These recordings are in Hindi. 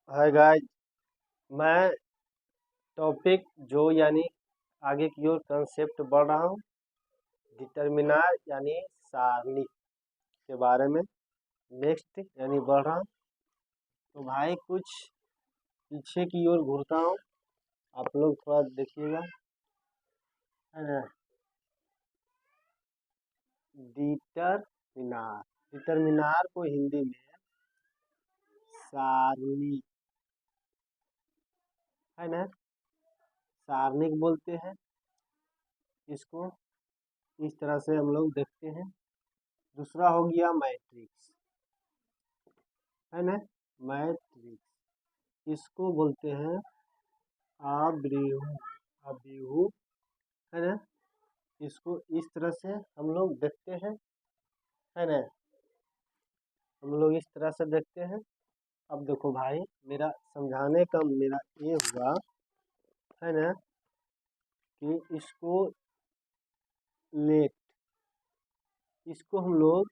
Hi guys. मैं टॉपिक जो यानी आगे की ओर कंसेप्ट बढ़ रहा हूँ डिटर्मिनार यानी सारणी के बारे में। नेक्स्ट यानी बढ़ रहा हूँ तो भाई कुछ पीछे की ओर घूरता हूँ। आप लोग थोड़ा देखिएगा, है ना। डिटर्मिनार डिटर्मिनार को हिंदी में सारणी, है ना, सारणिक बोलते हैं। इसको इस तरह से हम लोग देखते हैं। दूसरा हो गया मैट्रिक्स, है ना। मैट्रिक्स इसको बोलते हैं अवयव, अवयव, है ना। इसको इस तरह से हम लोग देखते हैं, है ना। हम लोग इस तरह से देखते हैं। अब देखो भाई, मेरा समझाने का मेरा ये हुआ, है ना, कि इसको लेट, इसको हम लोग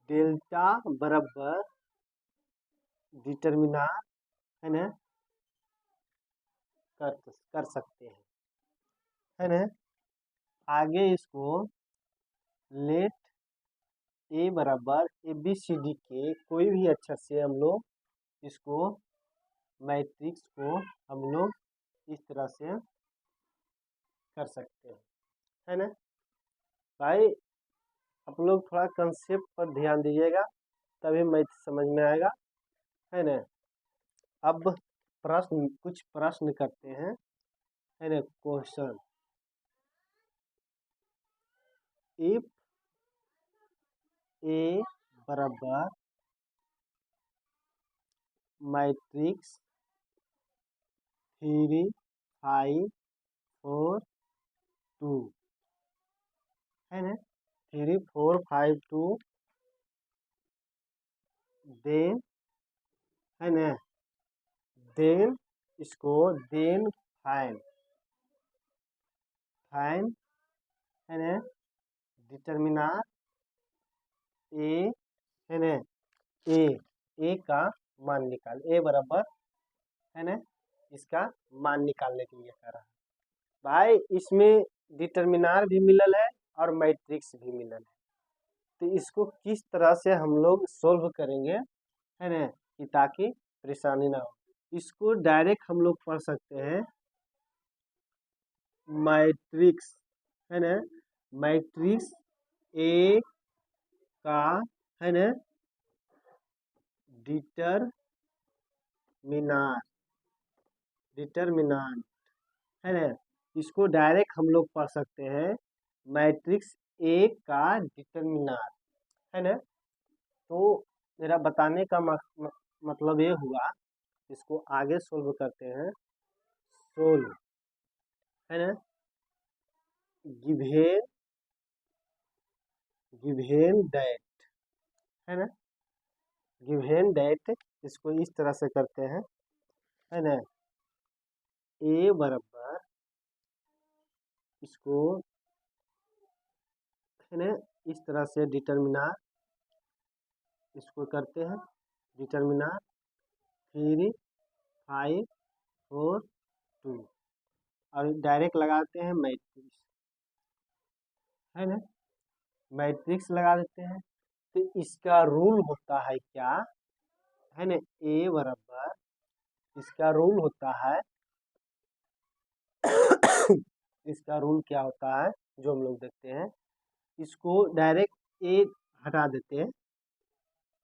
डेल्टा बराबर डिटर्मिनार, है ना, कर सकते हैं, है ना। आगे इसको लेट ए बराबर ए बी सी डी के कोई भी अक्षर से हम लोग इसको मैट्रिक्स को हम लोग इस तरह से कर सकते हैं, है ना। भाई आप लोग थोड़ा कंसेप्ट पर ध्यान दीजिएगा, तभी मैथ समझ में आएगा, है ना। अब कुछ प्रश्न करते हैं, है ना। क्वेश्चन, इफ ए बराबर मैट्रिक्स 3 5 4 2, है ना। 3 4 5 2, देन, है ना, देन इसको देन फाइन, फाइन, है ना, डिटर्मिनार ए, है ना, ए, ए का मान निकाल, ए बराबर, है ना, इसका मान निकालने के लिए कह रहा है। भाई इसमें डिटर्मिनार भी मिलल है और मैट्रिक्स भी मिलल है, तो इसको किस तरह से हम लोग सोल्व करेंगे, है ना, कि ताकि परेशानी ना हो। इसको डायरेक्ट हम लोग पढ़ सकते हैं मैट्रिक्स, है ना, मैट्रिक्स ए का, है ना, डिटर्मिनार, डिटर्मिनांट, है ना। इसको डायरेक्ट हम लोग पढ़ सकते हैं मैट्रिक्स ए का डिटर्मिनार, है ना। तो मेरा बताने का मतलब ये हुआ, इसको आगे सोल्व करते हैं। सोल्व, है ना, गिवेन, गिवेन दैट, है ना, गिवेन दैट, इसको इस तरह से करते हैं, है ना। ए बराबर इसको, है ना, इस तरह से डिटर्मिनार इसको करते हैं, डिटर्मिनार 3 5 4 2, और डायरेक्ट लगाते हैं मैट्रिक्स, है ना, मैट्रिक्स लगा देते हैं। तो इसका रूल होता है क्या, है ना, ए बराबर, इसका रूल होता है इसका रूल क्या होता है जो हम लोग देखते हैं। इसको डायरेक्ट ए हटा देते हैं,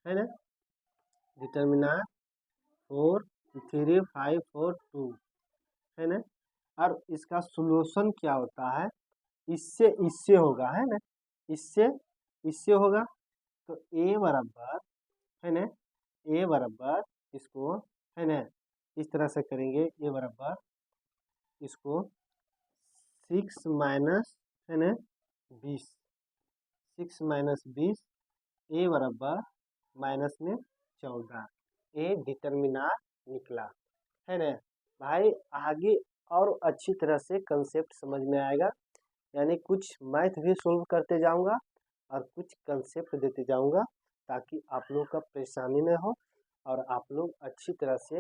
है ना, डिटर्मिनार 4 3 5 4 2, है ना। और इसका सोल्यूशन क्या होता है, इससे इससे होगा, है ना, इससे इससे होगा। तो ए बराबर, है ना, ए बराबर इसको, है ना, इस तरह से करेंगे। ए बराबर इसको 6 माइनस, है ना, 20, 6 माइनस 20, ए बराबर माइनस में 14, ए डिटर्मिनार निकला, है ना। भाई आगे और अच्छी तरह से कंसेप्ट समझ में आएगा, यानी कुछ मैथ भी सोल्व करते जाऊंगा और कुछ कंसेप्ट देते जाऊंगा, ताकि आप लोग का परेशानी न हो और आप लोग अच्छी तरह से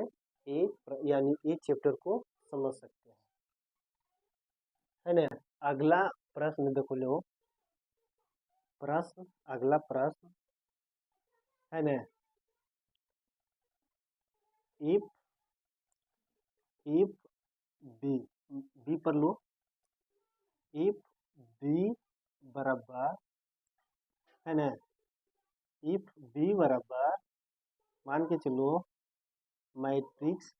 यानी ये चैप्टर को समझ सकते हैं, है ना। अगला प्रश्न देखो लो, अगला प्रश्न है ना, इफ बी पर लो, इफ बी बराबर, है ना, इफ बी बराबर मान के चलो मैट्रिक्स,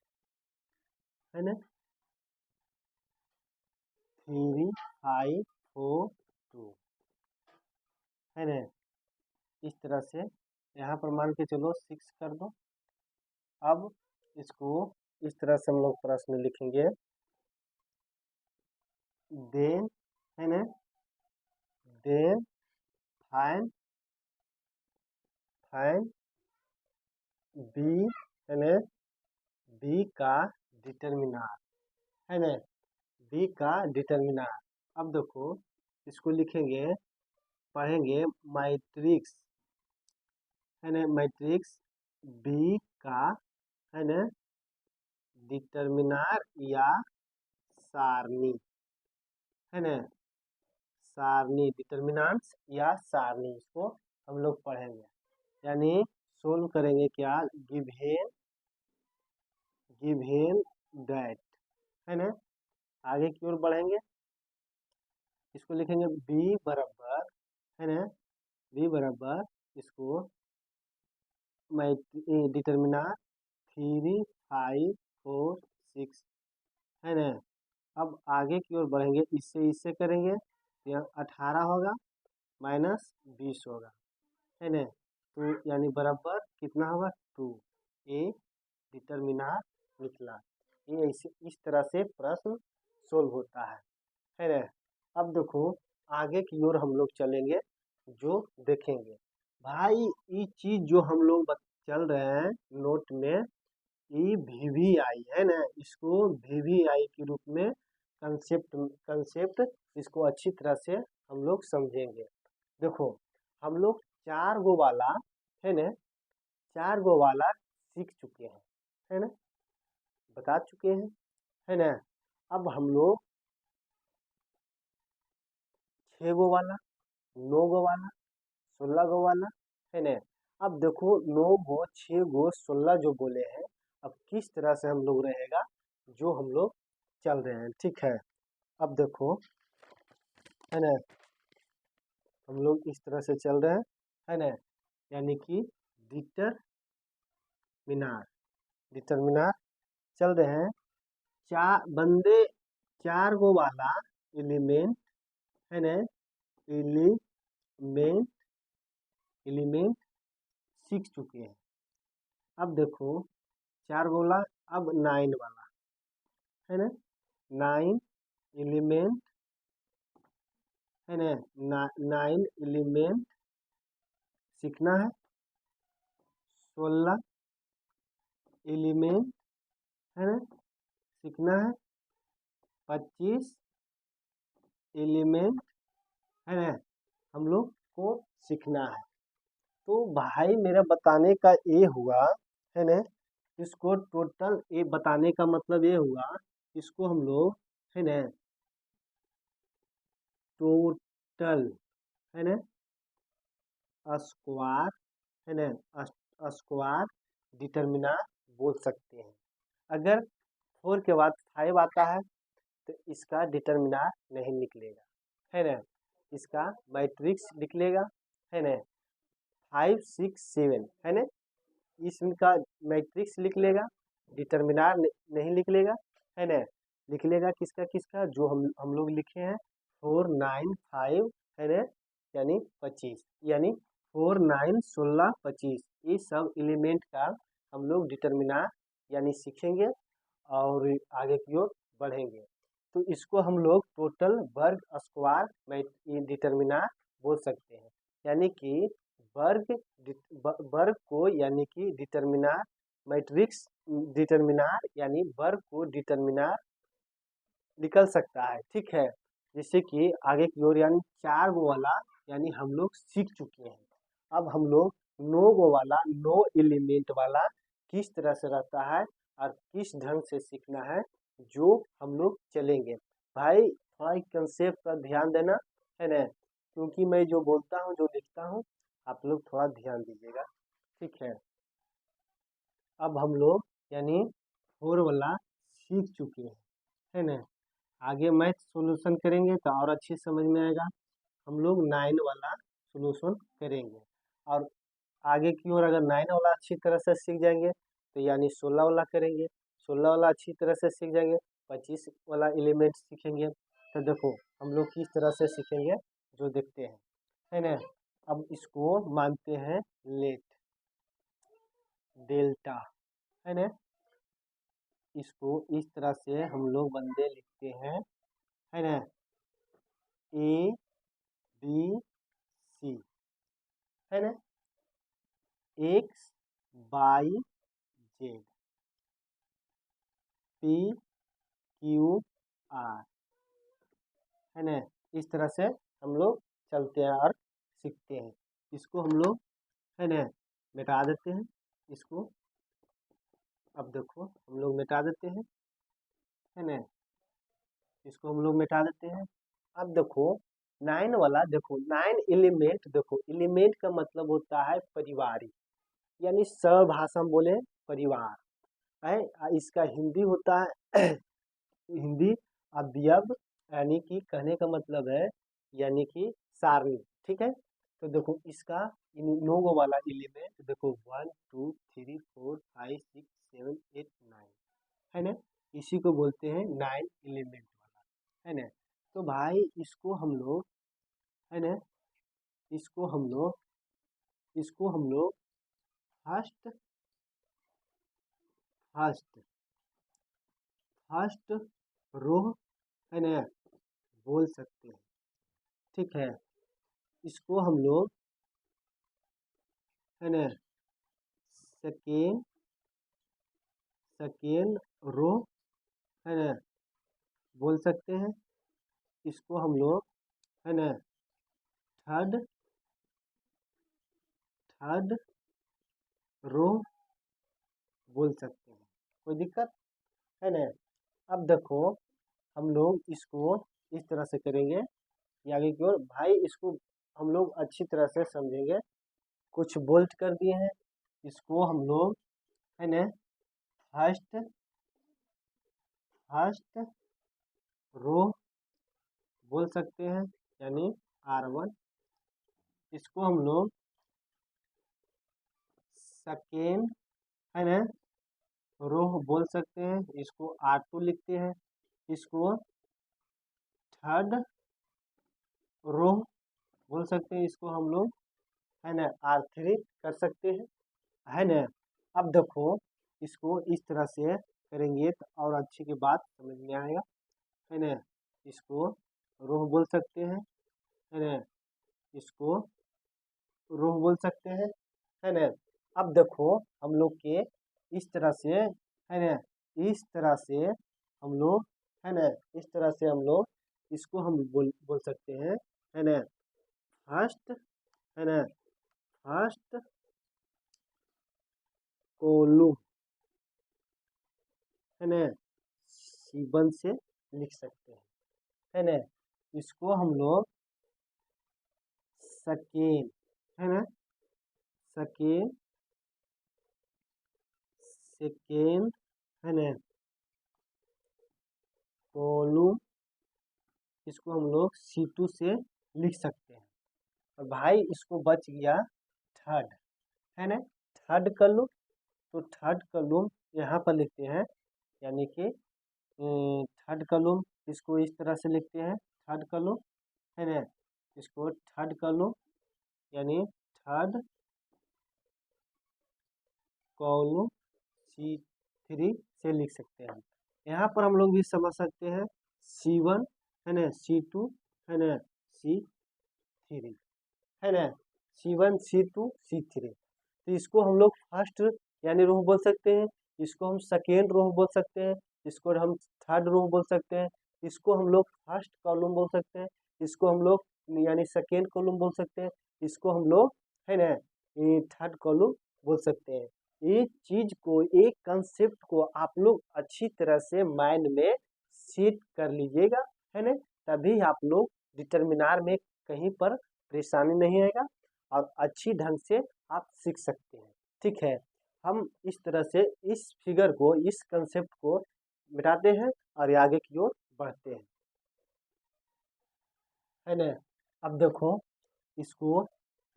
है ना, 3 5 4 2, है ना। इस तरह से यहाँ पर मान के चलो 6 कर दो। अब इसको इस तरह से हम लोग प्रश्न लिखेंगे, देन, है ना, देन फाइंड बी, है ना, बी का डिटरमिनार, है ना, बी का डिटरमिनार। अब देखो इसको लिखेंगे, पढ़ेंगे मैट्रिक्स, है ना, मैट्रिक्स बी का, है ना, डिटरमिनार या सारणी, है ना, सारणी, डिटरमिनेंट्स या सारणी, इसको हम लोग पढ़ेंगे। यानी सोल्व करेंगे क्या, गिवन दैट, है ना। आगे की ओर बढ़ेंगे, इसको लिखेंगे बी बराबर, है ना, बी बराबर इसको डिटरमिनार 3 5 4 6, है ना। अब आगे की ओर बढ़ेंगे, इससे करेंगे तो यहाँ 18 होगा माइनस 20 होगा, है ना। तो यानी बराबर कितना होगा 2, ए डिटरमिनार निकला। ये ऐसे इस तरह से प्रश्न सोल्व होता है ना। अब देखो आगे की ओर हम लोग चलेंगे, जो देखेंगे भाई ये चीज जो हम लोग चल रहे हैं नोट में, ये VVI है ना, इसको VVI के रूप में कंसेप्ट इसको अच्छी तरह से हम लोग समझेंगे। देखो हम लोग 4 गो वाला, है ना, 4 गो वाला सीख चुके हैं, है ना, बता चुके हैं, है ना। अब हम लोग 6 गो वाला, 9 गो वाला, 16 गो वाला, है ना। अब देखो 9 गो 6 गो 16 जो बोले हैं, अब किस तरह से हम लोग रहेगा जो हम लोग चल रहे हैं, ठीक है। अब देखो, है ना, हम लोग इस तरह से चल रहे हैं, है ना, यानी कि डिटरमिनार चल रहे हैं। 4 गो वाला एलिमेंट, है ना, एलिमेंट सीख चुके हैं। अब देखो 4 गो वाला, अब 9 वाला, है ना, 9 एलिमेंट, है ना, 9 एलिमेंट सीखना है। 16 एलिमेंट, है ना, सीखना है। 25 एलिमेंट, है ना, हम लोग को सीखना है। तो भाई मेरा बताने का ये हुआ, है ना, इसको टोटल ये बताने का मतलब ये हुआ, इसको हम लोग, है ना, टोटल, है ना, स्क्वायर, है ना, स्क्वायर डिटरमिनार बोल सकते हैं। अगर 4 के बाद 5 आता है तो इसका डिटरमिनार नहीं निकलेगा, है ना, इसका मैट्रिक्स निकलेगा, है ना, 5 6 7, है ना, इसका मैट्रिक्स लिख लेगा, डिटरमिनार नहीं निकलेगा, है ना। निकलेगा किसका किसका, जो हम लोग लिखे हैं 4 9 5, है ना, यानी 25, यानी 4 9 16 25, ये सब एलिमेंट का हम लोग डिटरमिनार यानी सीखेंगे और आगे की ओर बढ़ेंगे। तो इसको हम लोग टोटल वर्ग स्क्वायर डिटरमिनार बोल सकते हैं। यानी कि वर्ग को यानी कि डिटरमिनार, मैट्रिक्स डिटरमिनार यानी वर्ग को डिटरमिनार निकल सकता है, ठीक है। जैसे कि आगे की ओर यानी 4 गो वाला यानी हम लोग सीख चुके हैं। अब हम लोग 9 गो वाला 9 एलिमेंट वाला किस तरह से रहता है और किस ढंग से सीखना है, जो हम लोग चलेंगे। भाई थोड़ा कंसेप्ट पर ध्यान देना है ना, क्योंकि मैं जो बोलता हूँ, जो लिखता हूँ, आप लोग थोड़ा ध्यान दीजिएगा, ठीक है। अब हम लोग यानी 4 वाला सीख चुके हैं, है ना। आगे मैथ सॉल्यूशन करेंगे तो और अच्छी समझ में आएगा। हम लोग 9 वाला सॉल्यूशन करेंगे, और आगे की ओर अगर 9 वाला अच्छी तरह से सीख जाएंगे तो यानी 16 वाला करेंगे, 16 वाला अच्छी तरह से सीख जाएंगे, 25 वाला एलिमेंट सीखेंगे। तो देखो हम लोग किस तरह से सीखेंगे, जो देखते हैं, है ना। अब इसको मानते हैं लेट डेल्टा, है ना। इसको इस तरह से हम लोग बंदे लिखते हैं, है ना। ए बी सी, है ना। X Y Z, P Q R, है ना। इस तरह से हम लोग चलते हैं और सीखते हैं। इसको हम लोग, है ना, मिटा देते हैं इसको। अब देखो हम लोग मिटा देते हैं, है ना। इसको हम लोग मिटा देते हैं। अब देखो 9 वाला, देखो 9 एलिमेंट, देखो एलिमेंट का मतलब होता है परिवार, यानी स्वभाषा में बोले परिवार है। इसका हिंदी होता है हिंदी अवयव, यानी कि कहने का मतलब है यानी कि सारणी, ठीक है। तो देखो इसका इन लोगों वाला एलिमेंट देखो 1 2 3 4 5 6 7 8 9, है ना। इसी को बोलते हैं 9 एलिमेंट वाला, है ना। तो भाई इसको हम लोग, है ना, इसको हम लोग, इसको हम लोग फर्स्ट फर्स्ट फर्स्ट रो, है ना, बोल सकते हैं, ठीक है। इसको हम लोग, है ना, सेकेंड सेकेंड रो, है ना, बोल सकते हैं। इसको हम लोग, है ना, थर्ड थर्ड रो बोल सकते हैं, कोई दिक्कत है ना। अब देखो हम लोग इसको इस तरह से करेंगे कि आगे की ओर भाई इसको हम लोग अच्छी तरह से समझेंगे। कुछ बोल्ट कर दिए हैं, इसको हम लोग, है ना, फर्स्ट फर्स्ट रो बोल सकते हैं, यानी R1। इसको हम लोग सेकेंड, है ना, रो बोल सकते हैं, इसको R2 लिखते हैं। इसको थर्ड रो बोल सकते हैं, इसको हम लोग, है ना, R3 कर सकते हैं, है ना। अब देखो इसको इस तरह से करेंगे तो और अच्छी की बात समझ में आएगा, है ना। इसको रो बोल सकते हैं, है ना, इसको रो बोल सकते हैं, है ना। अब देखो हम लोग के इस तरह से, है ना, इस तरह से हम लोग, है ना, इस तरह से हम लोग इसको हम बोल सकते हैं, है ना, फर्स्ट, है ना, फर्स्ट कोलुम, है ना, C1 से लिख सकते हैं, है ना। इसको हम लोग सेकेंड, है ना, सेकेंड सेकेंड, है ना, कोलुम, इसको हम लोग C2 से लिख सकते हैं। और भाई इसको बच गया थर्ड, है ना, थर्ड कॉलम। तो थर्ड कॉलम यहाँ पर लिखते हैं, यानी कि थर्ड कॉलम इसको इस तरह से लिखते हैं, थर्ड कॉलम, है ना। इसको थर्ड कॉलम यानी थर्ड कॉलम C3 से लिख सकते हैं। यहाँ पर हम लोग भी समझ सकते हैं C1, है ना, C2, है ना, C3, है ना, C1 C2 C3। तो इसको हम लोग फर्स्ट यानी रो बोल सकते हैं, इसको हम सेकेंड रो बोल सकते हैं, इसको हम थर्ड रो बोल सकते हैं, इसको हम लोग फर्स्ट कॉलम बोल सकते हैं, इसको हम लोग यानी सेकेंड कॉलम बोल सकते हैं, इसको हम लोग, है ना, थर्ड कॉलम बोल सकते हैं। एक चीज को, एक कंसेप्ट को आप लोग अच्छी तरह से माइंड में सेट कर लीजिएगा, है ना, तभी आप लोग डिटर्मिनार में कहीं पर परेशानी नहीं आएगा और अच्छी ढंग से आप सीख सकते हैं। ठीक है, हम इस तरह से इस फिगर को, इस कंसेप्ट को मिटाते हैं और आगे की ओर बढ़ते हैं, है ना। अब देखो, इसको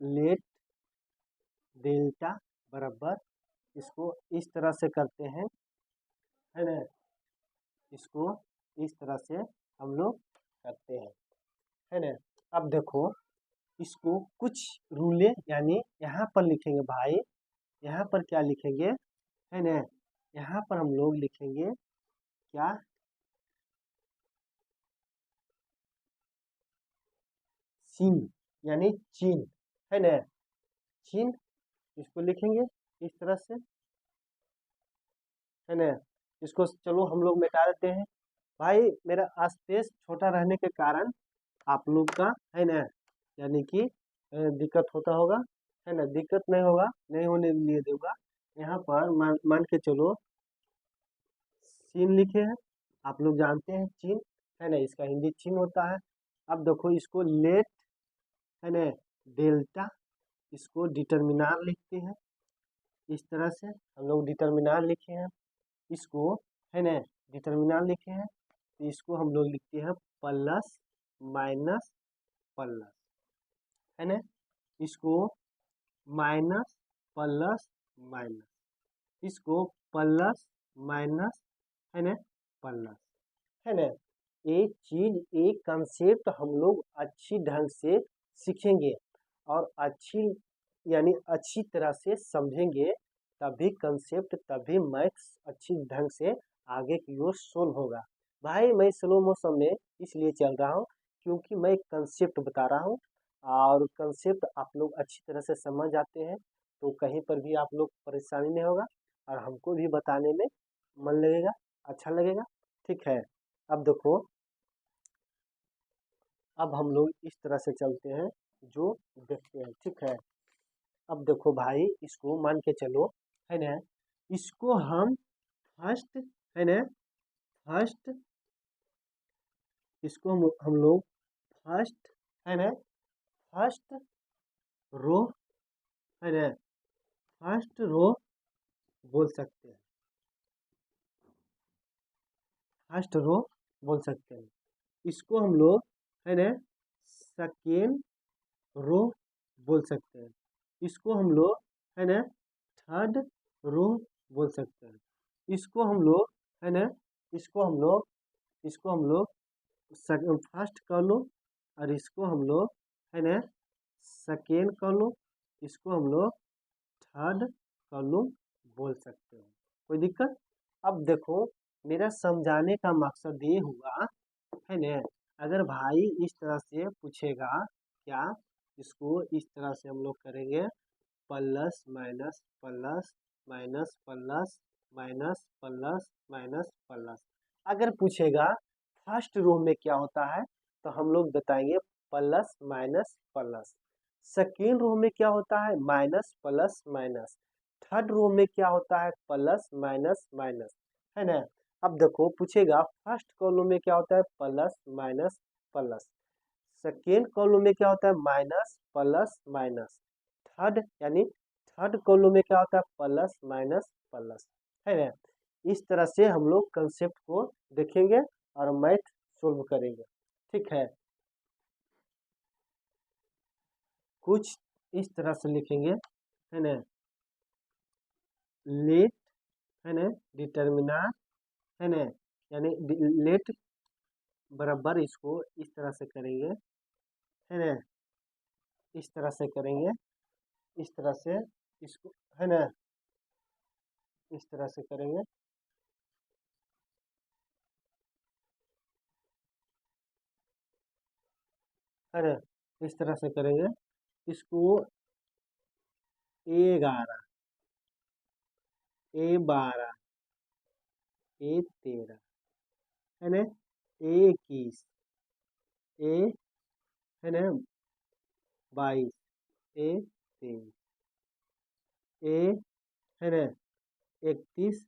लेट डेल्टा बराबर, इसको इस तरह से करते हैं, है ना, इसको इस तरह से हम लोग करते हैं, है ना। अब देखो, इसको कुछ रूले यानी यहाँ पर लिखेंगे भाई, यहाँ पर क्या लिखेंगे, है ना, यहाँ पर हम लोग लिखेंगे क्या, चीन, यानी चीन, है ना, चीन, इसको लिखेंगे इस तरह से, है ना। इसको चलो हम लोग मिटा देते हैं। भाई मेरा स्पेस छोटा रहने के कारण आप लोग का, है ना, यानी कि दिक्कत होता होगा, है ना, दिक्कत नहीं होगा, नहीं होने लिए दूंगा। यहाँ पर मान के चलो चीन लिखे हैं, आप लोग जानते हैं चीन, है ना, इसका हिंदी चीन होता है। अब देखो इसको लेट, है ना, डेल्टा, इसको डिटर्मिनार लिखते हैं, इस तरह से हम लोग डिटर्मिनार लिखे हैं, इसको, है ना, डिटर्मिनार लिखे हैं, तो इसको हम लोग लिखते हैं प्लस माइनस प्लस, है ना, इसको माइनस प्लस माइनस, इसको प्लस माइनस, है ना, प्लस, है ना। एक चीज, एक कंसेप्ट हम लोग अच्छी ढंग से सीखेंगे और अच्छी, यानी अच्छी तरह से समझेंगे, तभी कंसेप्ट, तभी मैथ्स अच्छी ढंग से आगे की ओर सोल्व होगा। भाई मैं स्लो मोशन में इसलिए चल रहा हूँ क्योंकि मैं एक कंसेप्ट बता रहा हूँ और कंसेप्ट आप लोग अच्छी तरह से समझ जाते हैं तो कहीं पर भी आप लोग परेशानी नहीं होगा और हमको भी बताने में मन लगेगा, अच्छा लगेगा। ठीक है, अब देखो, अब हम लोग इस तरह से चलते हैं, जो देखते हैं, ठीक है। अब देखो भाई, इसको मान के चलो, है ना, इसको हम फर्स्ट, है ना, फर्स्ट, इसको हम लोग फर्स्ट, है ना, फर्स्ट रो, है ना, फर्स्ट रो बोल सकते हैं, फर्स्ट रो बोल सकते हैं, इसको हम लोग, है ना, सेकेंड रो बोल सकते हैं, इसको हम लोग, है ना, थर्ड रो बोल सकते हैं, इसको हम लोग, है ना, इसको हम लोग, इसको हम लोग फर्स्ट कर लो और इसको हम लोग, है ना, सेकेंड कर लो, इसको हम लोग थर्ड कर लो बोल सकते हैं, कोई दिक्कत। अब देखो, मेरा समझाने का मकसद ये हुआ, है ना, अगर भाई इस तरह से पूछेगा क्या, इसको इस तरह से हम लोग करेंगे plus minus plus minus plus minus plus minus plus, अगर पूछेगा फर्स्ट रो में क्या होता है तो हम लोग बताएंगे plus minus plus, second row में क्या होता है minus plus minus, third row में क्या होता है प्लस माइनस माइनस, है ना। अब देखो पूछेगा फर्स्ट कॉलम में क्या होता है plus minus plus, second column में क्या होता है माइनस प्लस माइनस, थर्ड यानी थर्ड कॉलम में क्या होता है प्लस माइनस प्लस, है ना। इस तरह से हम लोग कंसेप्ट को देखेंगे और मैथ सोल्व करेंगे, ठीक है। कुछ इस तरह से लिखेंगे, है ना, लेट, है ना, डिटर्मिनार, है ना, यानी लेट बराबर, इसको इस तरह से करेंगे, है ना, इस तरह से करेंगे, इस तरह से इसको, है ना, इस तरह से करेंगे, है ना, इस तरह से करेंगे, इसको ए11, ए12, ए13, है ना, ए21, ए, है ना, 22, ए23, है ना, 31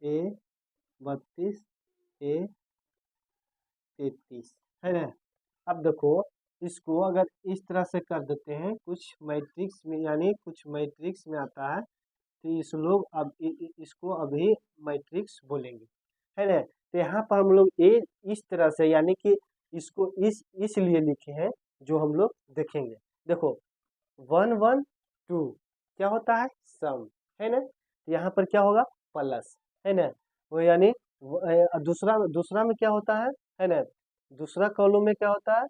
ए 32 ए 33, है ना। अब देखो इसको अगर इस तरह से कर देते हैं, कुछ मैट्रिक्स में यानी कुछ मैट्रिक्स में आता है, तो इस लोग अब इसको अभी मैट्रिक्स बोलेंगे, है ना। तो यहाँ पर हम लोग ए इस तरह से यानी कि इसको इसलिए लिखे हैं जो हम लोग देखेंगे। देखो 1 1 2 क्या होता है, सम, है ना। तो यहाँ पर क्या होगा, प्लस, है ना। वो यानी दूसरा दूसरा में क्या होता है ना। दूसरा कॉलम में क्या होता है,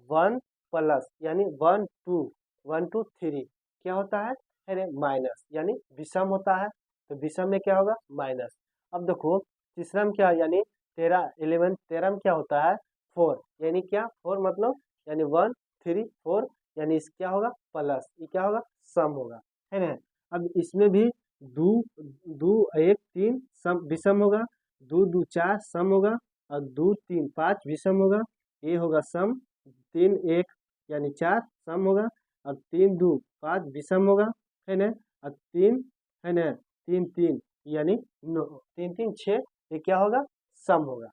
1 प्लस यानी 1 2 1 2 3 क्या होता है ना, माइनस यानी विषम होता है। तो विषम में क्या होगा, माइनस। अब देखो तीसरा में क्या यानी 13 11 13 में क्या होता है, 4 यानी क्या, 4 मतलब यानी 1 3 4 यानी इस क्या होगा, प्लस, ये क्या होगा, सम होगा, है ना। अब इसमें भी दो दो 1 3 सम विषम होगा, 2 2 4 सम होगा, और 2 3 5 विषम होगा, ये होगा सम। 3 1 यानी 4 सम होगा, और 3 2 5 विषम होगा, है ना। और 3 है ना, 3 3 यानी 3 3 6 ये क्या होगा, सम होगा।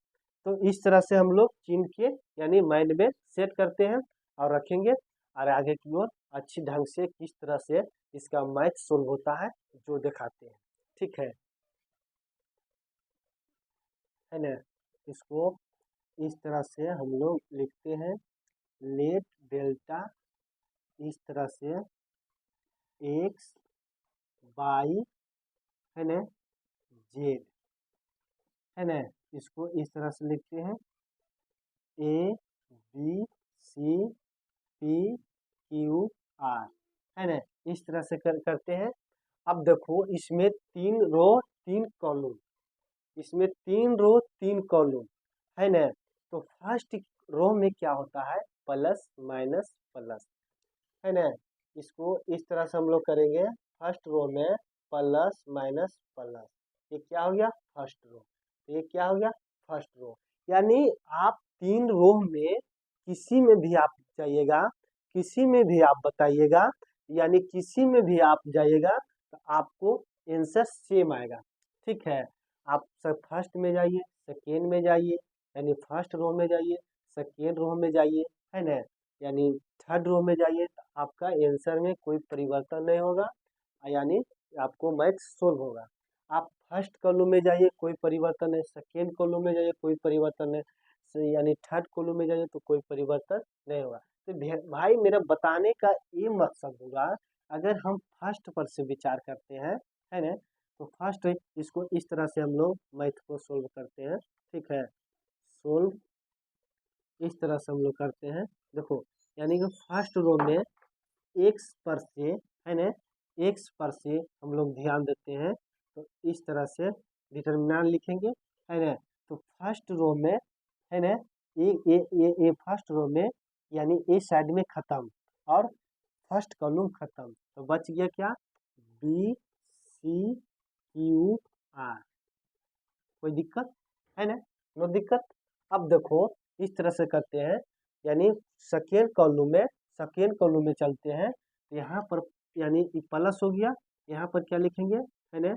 तो इस तरह से हम लोग चिन्ह के यानी माइंड में सेट करते हैं और रखेंगे, और आगे की ओर अच्छी ढंग से किस तरह से इसका मैथ सोल्व होता है जो दिखाते हैं, ठीक है ना। इसको इस तरह से हम लोग लिखते हैं, लेट डेल्टा इस तरह से एक्स वाई, है ना, जेड, है ना। इसको इस तरह से लिखते हैं, A B C P Q R, है ना। इस तरह से करते हैं। अब देखो इसमें 3 रो 3 कॉलम, इसमें 3 रो 3 कॉलम, है ना। तो फर्स्ट रो में क्या होता है, प्लस माइनस प्लस, है ना। इसको इस तरह से हम लोग करेंगे, फर्स्ट रो में प्लस माइनस प्लस, ये क्या हो गया, फर्स्ट रो। ये क्या हो गया, फर्स्ट रो। यानी आप 3 रो में किसी में भी आप जाइएगा, किसी में भी आप बताइएगा, यानी किसी में भी आप जाइएगा तो आपको आंसर सेम आएगा, ठीक है। आप सब फर्स्ट में जाइए, सेकेंड में जाइए, यानी फर्स्ट रो में जाइए, सेकेंड रो में जाइए, है ना, यानी थर्ड रो में जाइए, तो आपका आंसर में कोई परिवर्तन नहीं होगा, यानी आपको मैथ सोल्व होगा। आप फर्स्ट कॉलम में जाइए, कोई परिवर्तन नहीं, सेकेंड कॉलम में जाइए, कोई परिवर्तन नहीं, यानी थर्ड कॉलम में जाइए तो कोई परिवर्तन नहीं होगा। तो भाई मेरा बताने का ये मकसद होगा, अगर हम फर्स्ट पर से विचार करते हैं, है ना, तो फर्स्ट इसको इस तरह से हम लोग मैथ को सोल्व करते हैं, ठीक है। सोल्व इस तरह से हम लोग करते हैं, देखो यानी कि फर्स्ट रो में एक्स पर से, है ना, एक्स पर से हम लोग ध्यान देते हैं, तो इस तरह से डिटर्मिनेंट लिखेंगे, है ना। तो फर्स्ट रो में, है ना, ये फर्स्ट रो में यानी ए साइड में खत्म, और फर्स्ट कॉलम खत्म, तो बच गया क्या, बी सी क्यू आर, कोई दिक्कत है ना, नो दिक्कत। अब देखो इस तरह से करते हैं, यानी सेकेंड कॉलम में चलते हैं, तो यहाँ पर यानी प्लस हो गया, यहाँ पर क्या लिखेंगे, है ना,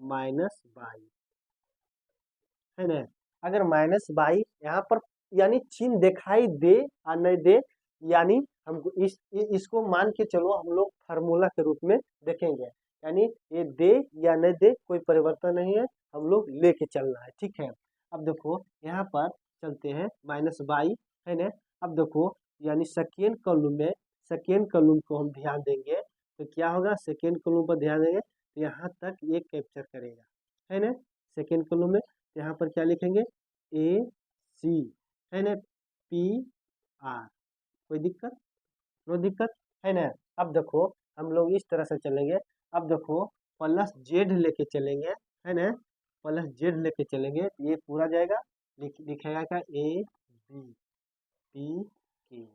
माइनस बाई, है ना। अगर माइनस बाई यहाँ पर यानी चिन्ह दिखाई दे या नहीं दे, यानी हमको इसको मान के चलो हम लोग फार्मूला के रूप में देखेंगे, यानी ये दे या नहीं दे कोई परिवर्तन नहीं है, हम लोग लेके चलना है, ठीक है। अब देखो यहाँ पर चलते हैं, माइनस बाई, है ना। अब देखो यानी सेकेंड कॉलम को हम ध्यान देंगे, तो क्या होगा, सेकेंड कॉलम पर ध्यान देंगे तो यहाँ तक ये कैप्चर करेगा, है ना। सेकेंड कॉलम में यहाँ पर क्या लिखेंगे, ए सी, है ना, पी आर, कोई दिक्कत, नो दिक्कत, है ना। अब देखो हम लोग इस तरह से चलेंगे, अब देखो प्लस जेड लेके चलेंगे, है ना, प्लस जेड लेके चलेंगे, ये पूरा जाएगा, लिखेगा क्या, ए बी पी क्यू,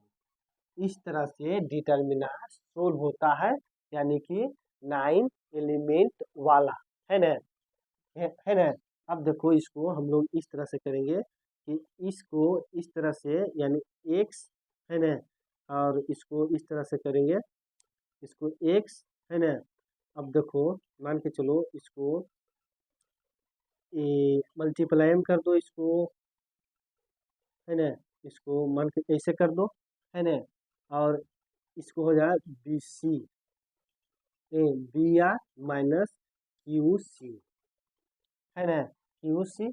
इस तरह से डिटर्मिनेंट सोल्व होता है, यानी कि 9 एलिमेंट वाला, है ना, है ना। अब देखो इसको हम लोग इस तरह से करेंगे कि इसको इस तरह से यानी एक्स, है ना, और इसको इस तरह से करेंगे, इसको एक्स, है ना, अब देखो मान के चलो इसको मल्टीप्लाई में कर दो इसको, है ना, इसको मान के ऐसे कर दो, है ना, और इसको हो जाए B C B R minus Q C, है ना, क्यू सी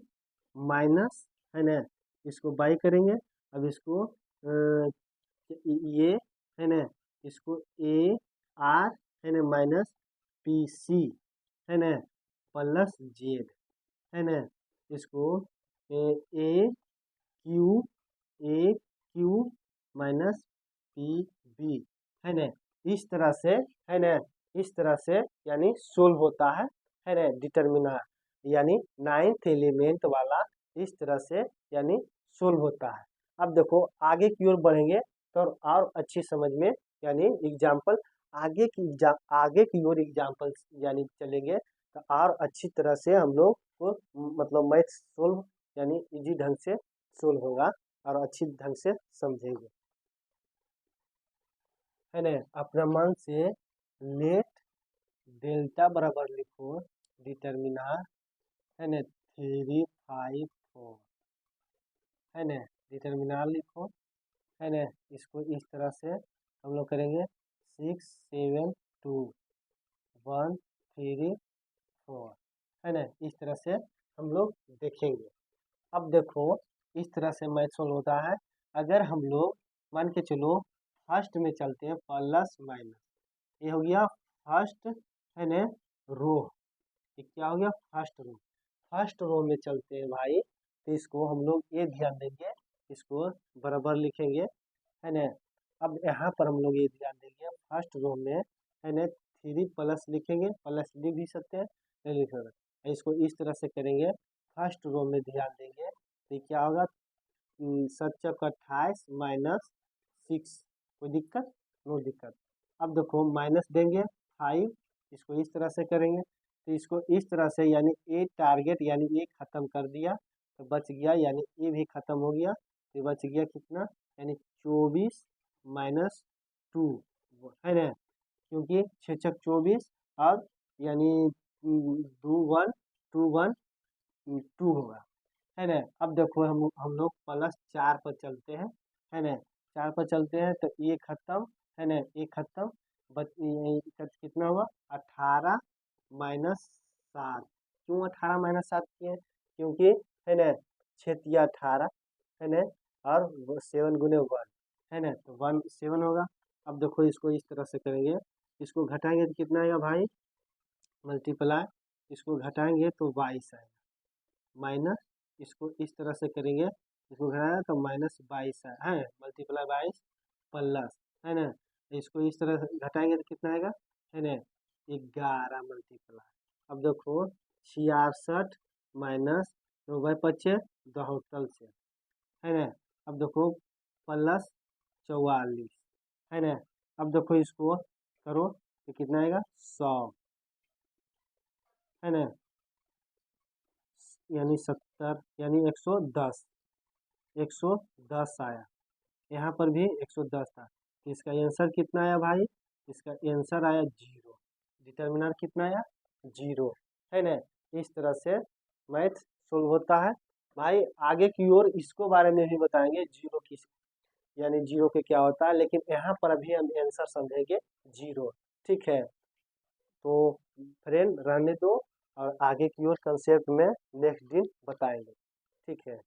माइनस, है ना, इसको बाई करेंगे। अब इसको ये, है ना, इसको ए आर, है ना, माइनस पी सी, है ना, प्लस जेड, है ना, इसको ए क्यू माइनस पी बी, है ना, इस तरह से, है ना, इस तरह से यानी सोल्व होता है ना, डिटर्मिनर यानी नाइन्थ एलिमेंट वाला इस तरह से यानी सोल्व होता है। अब देखो आगे की ओर बढ़ेंगे तो और अच्छी समझ में यानी एग्जाम्पल आगे की ओर एग्जाम्पल यानी चलेंगे तो और अच्छी तरह से हम लोग को मतलब मैथ सोल्व यानी इजी ढंग से सोल्व होगा और अच्छी ढंग से समझेंगे, है ना। अपना मन से लेट डेल्टा बराबर लिखो डिटर्मिनर, है ना, 3 5 4, है ना, डिटर्मिनर लिखो, है ना, इसको इस तरह से हम लोग करेंगे 6 7 2 1 3 4, है ना, इस तरह से हम लोग देखेंगे। अब देखो इस तरह से मैथ सोल्व होता है। अगर हम लोग मान के चलो फर्स्ट में चलते हैं प्लस माइनस, ये हो गया फर्स्ट, है ना, रो, ये क्या हो गया फर्स्ट रो में चलते हैं भाई, तो इसको हम लोग ये ध्यान देंगे, इसको बराबर लिखेंगे, है ना। अब यहाँ पर हम लोग ये ध्यान देंगे फर्स्ट रो में, है ना, 3 प्लस लिखेंगे, प्लस लिख भी सकते हैं नहीं लिख सकते, इसको इस तरह से करेंगे। फर्स्ट रो में ध्यान देंगे तो क्या होगा 7×28 माइनस 6, कोई दिक्कत नो दिक्कत। अब देखो माइनस देंगे 5, इसको इस तरह से करेंगे तो इसको इस तरह से यानी ए टारगेट यानी ए खत्म कर दिया तो बच गया, यानी ए भी खत्म हो गया तो बच गया कितना यानी 24 माइनस 2, है ना, क्योंकि 6×6 = 24 और यानी 2 होगा, है ना। अब देखो हम लोग +4 पर चलते हैं, है ना, 4 पर चलते हैं तो ये खत्म, है ना, ये खत्म, कितना हुआ 18 माइनस 7, क्यों 18 माइनस 7 किए क्योंकि, है ना, 6×18, है ना, और 7×1, है ना, तो 7 होगा। अब देखो इसको इस तरह से करेंगे, इसको घटाएंगे तो कितना आएगा भाई मल्टीप्लाई, इसको घटाएंगे तो 22 आएगा, माइनस इसको इस तरह से करेंगे, इसको घटाया तो -22 है मल्टीप्लाई 22 प्लस, है ना, इसको इस तरह से घटाएंगे तो कितना आएगा, है ना, 11 मल्टीप्लाई। अब देखो 66 माइनस 9/5 72 से, है ना, अब देखो +44, है ना। अब देखो इसको करो तो कितना आएगा 100, है ना, यानी 70 यानी 110, 110 आया, यहाँ पर भी 110 था तो इसका आंसर कितना आया भाई, इसका आंसर आया 0, डिटर्मिनर कितना आया 0, है ना। इस तरह से मैथ सोल्व होता है भाई। आगे की ओर इसको बारे में भी बताएंगे जीरो की यानी जीरो के क्या होता है, लेकिन यहाँ पर अभी हम आंसर समझेंगे 0, ठीक है। तो फ्रेंड रहने दो और आगे की ओर कंसेप्ट में नेक्स्ट दिन बताएंगे, ठीक है।